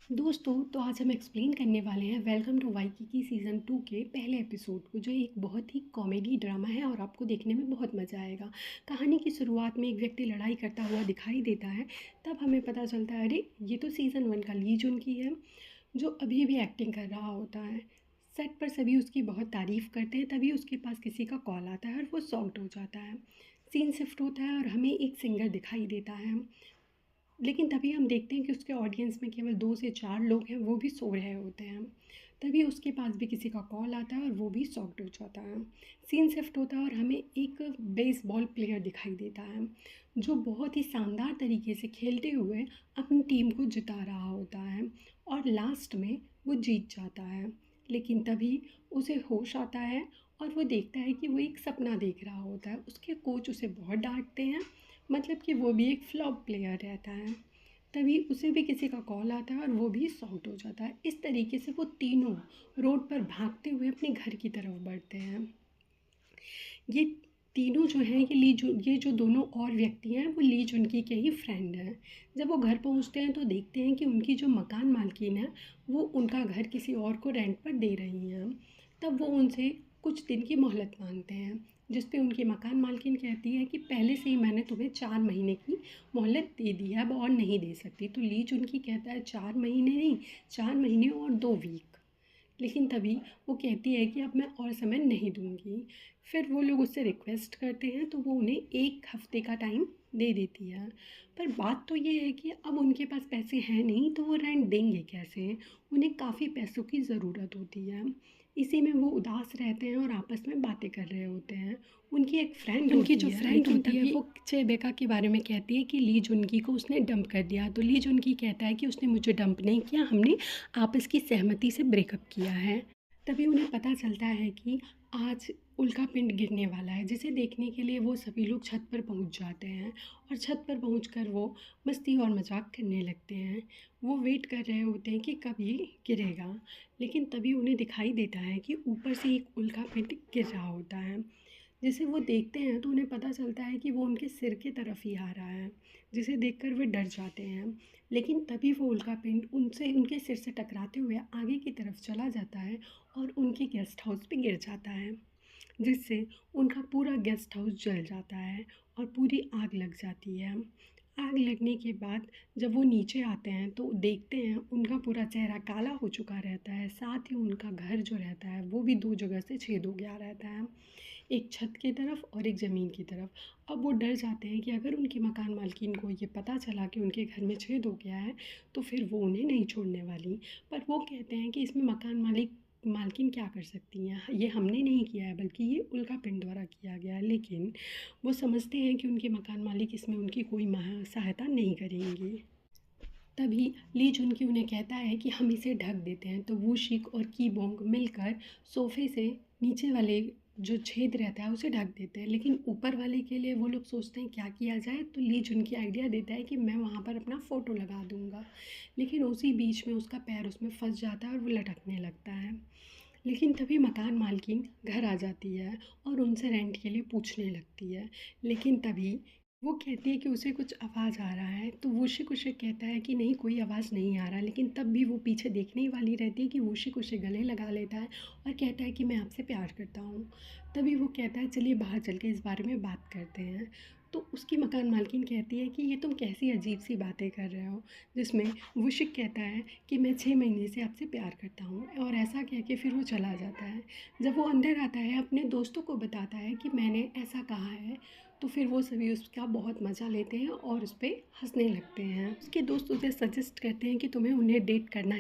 दोस्तों, तो आज हम एक्सप्लेन करने वाले हैं वेलकम टू वाइकिकी सीज़न 2 के पहले एपिसोड को, जो एक बहुत ही कॉमेडी ड्रामा है और आपको देखने में बहुत मज़ा आएगा। कहानी की शुरुआत में एक व्यक्ति लड़ाई करता हुआ दिखाई देता है। तब हमें पता चलता है, अरे ये तो सीज़न 1 का ली जुन की है, जो अभी भी एक्टिंग कर रहा होता है। सेट पर सभी उसकी बहुत तारीफ़ करते हैं, तभी उसके पास किसी का कॉल आता है और वो शॉक्ड हो जाता है। सीन शिफ्ट होता है और हमें एक सिंगर दिखाई देता है, लेकिन तभी हम देखते हैं कि उसके ऑडियंस में केवल 2 से 4 लोग हैं, वो भी सो रहे होते हैं। तभी उसके पास भी किसी का कॉल आता है और वो भी शॉक्ड हो जाता है। सीन शिफ्ट होता है और हमें एक बेसबॉल प्लेयर दिखाई देता है, जो बहुत ही शानदार तरीके से खेलते हुए अपनी टीम को जिता रहा होता है और लास्ट में वो जीत जाता है। लेकिन तभी उसे होश आता है और वो देखता है कि वो एक सपना देख रहा होता है। उसके कोच उसे बहुत डाँटते हैं, मतलब कि वो भी एक फ्लॉप प्लेयर रहता है। तभी उसे भी किसी का कॉल आता है और वो भी शॉक्ड हो जाता है। इस तरीके से वो तीनों रोड पर भागते हुए अपने घर की तरफ बढ़ते हैं। ये तीनों जो हैं, ये जो दोनों और व्यक्ति हैं, वो ली जुनकी के ही फ्रेंड हैं। जब वो घर पहुंचते हैं तो देखते हैं कि उनकी जो मकान मालकिन है, वो उनका घर किसी और को रेंट पर दे रही हैं। तब वो उनसे कुछ दिन की मोहलत मांगते हैं, जिस पे उनकी मकान मालकिन कहती है कि पहले से ही मैंने तुम्हें 4 महीने की मोहलत दे दी है, अब और नहीं दे सकती। तो ली जुनकी कहता है 4 महीने नहीं, 4 महीने और 2 वीक। लेकिन तभी वो कहती है कि अब मैं और समय नहीं दूँगी। फिर वो लोग उससे रिक्वेस्ट करते हैं तो वो उन्हें 1 हफ़्ते का टाइम दे देती है। पर बात तो ये है कि अब उनके पास पैसे हैं नहीं, तो वो रेंट देंगे कैसे? उन्हें काफ़ी पैसों की ज़रूरत होती है। इसी में वो उदास रहते हैं और आपस में बातें कर रहे होते हैं। उनकी एक फ्रेंड उनकी होती जो है, फ्रेंड लेकिन होती है तभी वो चेबेका के बारे में कहती है कि ली जुनगी को उसने डंप कर दिया। तो ली जुनगी कहता है कि उसने मुझे डंप नहीं किया, हमने आपस की सहमति से ब्रेकअप किया है। तभी उन्हें पता चलता है कि आज उल्का पिंड गिरने वाला है, जिसे देखने के लिए वो सभी लोग छत पर पहुंच जाते हैं और छत पर पहुंचकर वो मस्ती और मजाक करने लगते हैं। वो वेट कर रहे होते हैं कि कब ये गिरेगा, लेकिन तभी उन्हें दिखाई देता है कि ऊपर से एक उल्का पिंड गिर रहा होता है। जिसे वो देखते हैं तो उन्हें पता चलता है कि वो उनके सिर की तरफ ही आ रहा है, जिसे देखकर वे डर जाते हैं। लेकिन तभी वो उल्कापिंड उनसे उनके सिर से टकराते हुए आगे की तरफ चला जाता है और उनके गेस्ट हाउस पे गिर जाता है, जिससे उनका पूरा गेस्ट हाउस जल जाता है और पूरी आग लग जाती है। आग लगने के बाद जब वो नीचे आते हैं तो देखते हैं उनका पूरा चेहरा काला हो चुका रहता है, साथ ही उनका घर जो रहता है वो भी 2 जगह से छेद हो गया रहता है, एक छत की तरफ और एक ज़मीन की तरफ। अब वो डर जाते हैं कि अगर उनकी मकान मालकिन को ये पता चला कि उनके घर में छेद हो गया है तो फिर वो उन्हें नहीं छोड़ने वाली। पर वो कहते हैं कि इसमें मकान मालकिन क्या कर सकती हैं, ये हमने नहीं किया है बल्कि ये उल्का पिंड द्वारा किया गया है। लेकिन वो समझते हैं कि उनके मकान मालिक इसमें उनकी कोई सहायता नहीं करेंगे। तभी ली जुनकी उन्हें कहता है कि हम इसे ढक देते हैं। तो वूशिक और कीबोंग मिलकर सोफे से नीचे वाले जो छेद रहता है उसे ढक देते हैं, लेकिन ऊपर वाले के लिए वो लोग सोचते हैं क्या किया जाए। तो ली जुनकी आइडिया देता है कि मैं वहाँ पर अपना फ़ोटो लगा दूँगा, लेकिन उसी बीच में उसका पैर उसमें फंस जाता है और वो लटकने लगता है। लेकिन तभी मकान मालकिन घर आ जाती है और उनसे रेंट के लिए पूछने लगती है। लेकिन तभी वो कहती है कि उसे कुछ आवाज़ आ रहा है, तो वूशिक उसे कहता है कि नहीं, कोई आवाज़ नहीं आ रहा। लेकिन तब भी वो पीछे देखने ही वाली रहती है कि वूशिक उसे गले लगा लेता है और कहता है कि मैं आपसे प्यार करता हूँ। तभी वो कहता है चलिए बाहर चल के इस बारे में बात करते हैं। तो उसकी मकान मालकिन कहती है कि ये तुम कैसी अजीब सी बातें कर रहे हो, जिसमें वूशिक कहता है कि मैं 6 महीने से आपसे प्यार करता हूँ, और ऐसा कह के फिर वो चला जाता है। जब वो अंदर आता है अपने दोस्तों को बताता है कि मैंने ऐसा कहा है, तो फिर वो सभी उसका बहुत मज़ा लेते हैं और उस पर हंसने लगते हैं। उसके दोस्त उसे सजेस्ट करते हैं कि तुम्हें उन्हें डेट करना